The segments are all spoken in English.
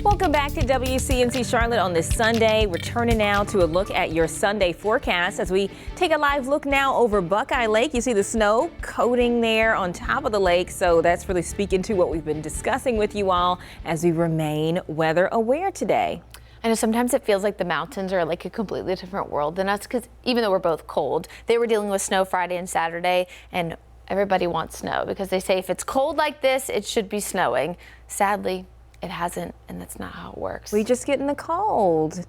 Welcome back to WCNC Charlotte on this Sunday. We're turning now to a look at your Sunday forecast as we take a live look now over Buckeye Lake. You see the snow coating there on top of the lake, so that's really speaking to what we've been discussing with you all as we remain weather aware today. I know sometimes it feels like the mountains are like a completely different world than us, because even though we're both cold, they were dealing with snow Friday and Saturday, and everybody wants snow because they say if it's cold like this, it should be snowing. Sadly, it hasn't, and that's not how it works. We just get in the cold.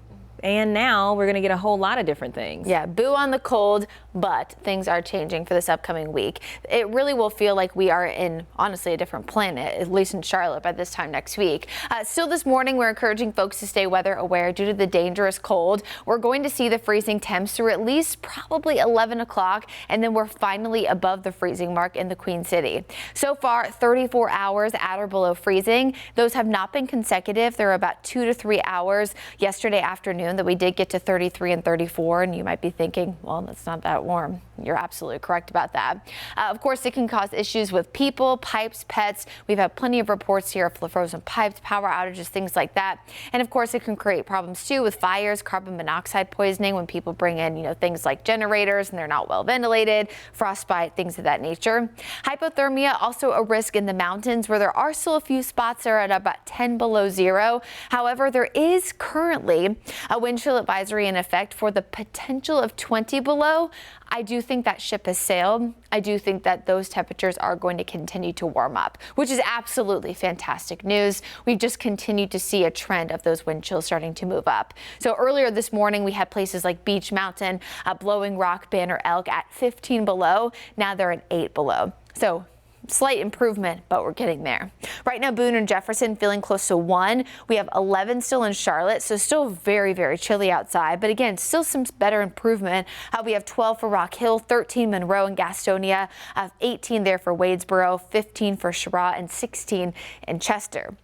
And now we're going to get a whole lot of different things. Yeah, boo on the cold, but things are changing for this upcoming week. It really will feel like we are in, honestly, a different planet, at least in Charlotte by this time next week. Still this morning, we're encouraging folks to stay weather aware due to the dangerous cold. We're going to see the freezing temps through at least probably 11 o'clock, and then we're finally above the freezing mark in the Queen City. So far, 34 hours at or below freezing. Those have not been consecutive. They're about 2 to 3 hours yesterday afternoon that we did get to 33 and 34, and you might be thinking, well, that's not that warm. You're absolutely correct about that. Of course, it can cause issues with people, pipes, pets. We've had plenty of reports here of frozen pipes, power outages, things like that. And of course, it can create problems too with fires, carbon monoxide poisoning when people bring in, things like generators and they're not well ventilated, frostbite, things of that nature. Hypothermia, also a risk in the mountains where there are still a few spots that are at about 10 below zero. However, there is currently a wind chill advisory in effect for the potential of 20 below. I do think that ship has sailed. I do think that those temperatures are going to continue to warm up, which is absolutely fantastic news. We've just continued to see a trend of those wind chills starting to move up. So earlier this morning, we had places like Beach Mountain, Blowing Rock, Banner Elk at 15 below. Now they're at 8 below. So slight improvement, but we're getting there. Right now, Boone and Jefferson feeling close to 1. We have 11 still in Charlotte, so still very, very chilly outside. But again, still some better improvement. We have 12 for Rock Hill, 13 Monroe and Gastonia, 18 there for Wadesboro, 15 for Cheraw, and 16 in Chester.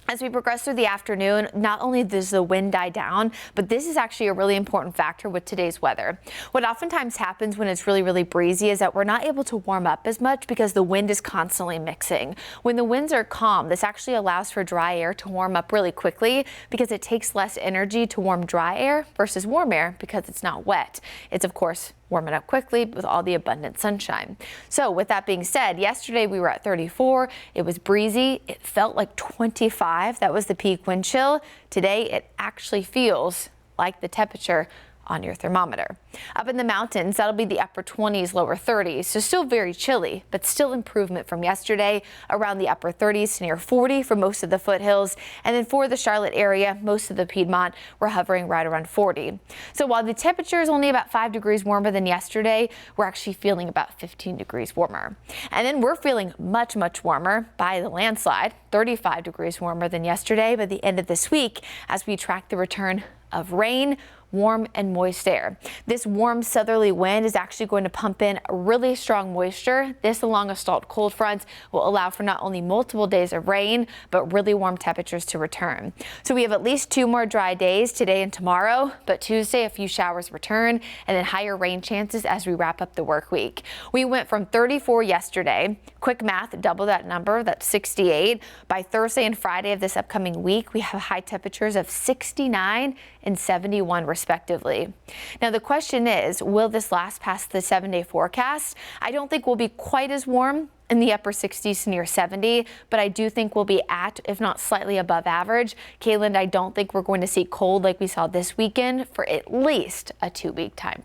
As we progress through the afternoon, not only does the wind die down, but this is actually a really important factor with today's weather. What oftentimes happens when it's really, really breezy is that we're not able to warm up as much because the wind is constantly mixing. When the winds are calm, this actually allows for dry air to warm up really quickly because it takes less energy to warm dry air versus warm air because it's not wet. It's, of course, warming up quickly with all the abundant sunshine. So with that being said, yesterday we were at 34. It was breezy. It felt like 25. That was the peak wind chill. Today it actually feels like the temperature on your thermometer. Up in the mountains, that'll be the upper 20s, lower 30s. So still very chilly, but still improvement from yesterday, around the upper 30s to near 40 for most of the foothills. And then for the Charlotte area, most of the Piedmont, we're hovering right around 40. So while the temperature is only about 5 degrees warmer than yesterday, we're actually feeling about 15 degrees warmer. And then we're feeling much, much warmer by the landslide, 35 degrees warmer than yesterday by the end of this week as we track the return of rain, warm and moist air. This warm southerly wind is actually going to pump in really strong moisture. This, along with stalled cold fronts, will allow for not only multiple days of rain, but really warm temperatures to return. So we have at least 2 more dry days today and tomorrow, but Tuesday a few showers return and then higher rain chances as we wrap up the work week. We went from 34 yesterday. Quick math, double that number, that's 68. By Thursday and Friday of this upcoming week, we have high temperatures of 69 and 71 respectively. Now the question is, will this last past the 7-day forecast? I don't think we'll be quite as warm in the upper 60s to near 70, but I do think we'll be at, if not slightly above average. Kayland, I don't think we're going to see cold like we saw this weekend for at least a 2-week time.